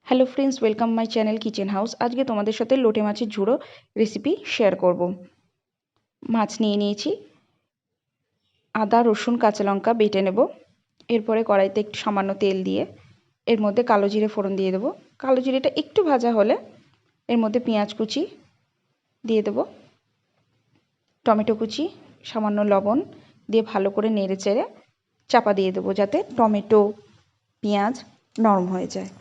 Hello friends, welcome my channel kitchen house. আজকে তোমাদের সাথে লোটে মাছের ঝুড়ো রেসিপি শেয়ার করব। মাছ নিয়ে নিয়েছি, আদা রসুন কাঁচা লঙ্কা বেটে নেব। এরপরে কড়াইতে একটু সামান্য তেল দিয়ে এর মধ্যে কালো জিরে ফোড়ন দিয়ে দেবো। কালো জিরেটা একটু ভাজা হলে এর মধ্যে পেঁয়াজ কুচি দিয়ে দেবো, টমেটো কুচি, সামান্য লবণ দিয়ে ভালো করে নেড়ে চেড়ে চাপা দিয়ে দেবো, যাতে টমেটো পেঁয়াজ নরম হয়ে যায়।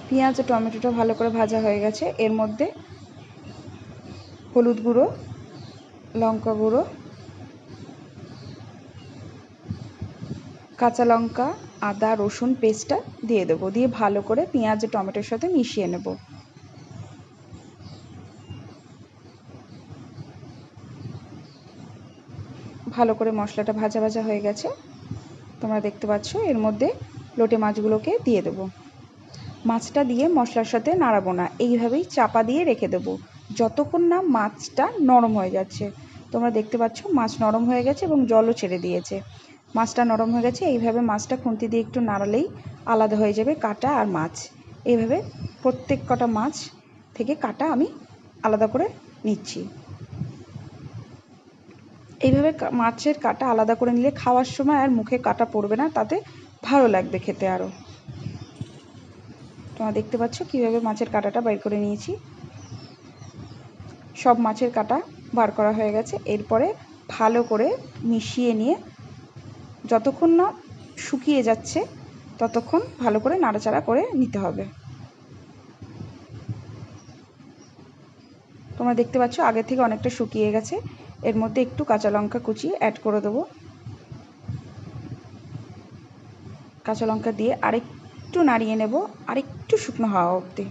পেঁয়াজ ও টমেটোটা ভালো করে ভাজা হয়ে গেছে। এর মধ্যে হলুদ গুঁড়ো, লঙ্কা গুঁড়ো, কাঁচা লঙ্কা, আদা রসুন পেস্টটা দিয়ে দেবো, দিয়ে ভালো করে পেঁয়াজ ও টমেটোর সাথে মিশিয়ে নেব। ভালো করে মশলাটা ভাজা ভাজা হয়ে গেছে, তোমরা দেখতে পাচ্ছ। এর মধ্যে লোটে মাছগুলোকে দিয়ে দেবো। মাছটা দিয়ে মশলার সাথে নাড়াবো না, এইভাবেই চাপা দিয়ে রেখে দেবো যতক্ষণ না মাছটা নরম হয়ে যাচ্ছে। তোমরা দেখতে পাচ্ছ মাছ নরম হয়ে গেছে এবং জলও ছেড়ে দিয়েছে। মাছটা নরম হয়ে গেছে, এইভাবে মাছটা খুন্তি দিয়ে একটু নাড়ালেই আলাদা হয়ে যাবে কাঁটা আর মাছ। এইভাবে প্রত্যেক কটা মাছ থেকে কাঁটা আমি আলাদা করে নিচ্ছি। এইভাবে মাছের কাঁটা আলাদা করে নিলে খাওয়ার সময় আর মুখে কাঁটা পড়বে না, তাতে ভালো লাগবে খেতে আরও। তোমরা দেখতে পাচ্ছ কীভাবে মাছের কাঁটাটা বের করে নিয়েছি। সব মাছের কাঁটা বার করা হয়ে গেছে। এরপরে ভালো করে মিশিয়ে নিয়ে যতক্ষণ না শুকিয়ে যাচ্ছে ততক্ষণ ভালো করে নাড়াচাড়া করে নিতে হবে। তোমরা দেখতে পাচ্ছ আগে থেকে অনেকটা শুকিয়ে গেছে। এর মধ্যে একটু কাঁচা লঙ্কা কুচি অ্যাড করে দেবো। কাঁচা লঙ্কা দিয়ে আরেকটু নাড়িয়ে নেব, আরেকটু শুকনো হওয়া অবধি।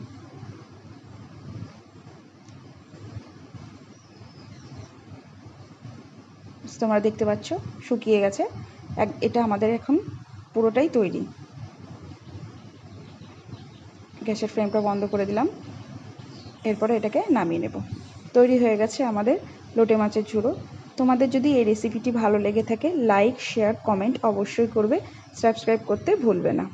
তোমরা দেখতে পাচ্ছ শুকিয়ে গেছে। এটা আমাদের এখন পুরোটাই তৈরি। গ্যাসের ফ্লেমটা বন্ধ করে দিলাম। এরপরে এটাকে নামিয়ে নেব। তৈরি হয়ে গেছে আমাদের লোটে মাছের ঝুড়ো। তোমাদের যদি এই রেসিপিটি ভালো লেগে থাকে, লাইক শেয়ার কমেন্ট অবশ্যই করবে, সাবস্ক্রাইব করতে ভুলবে না।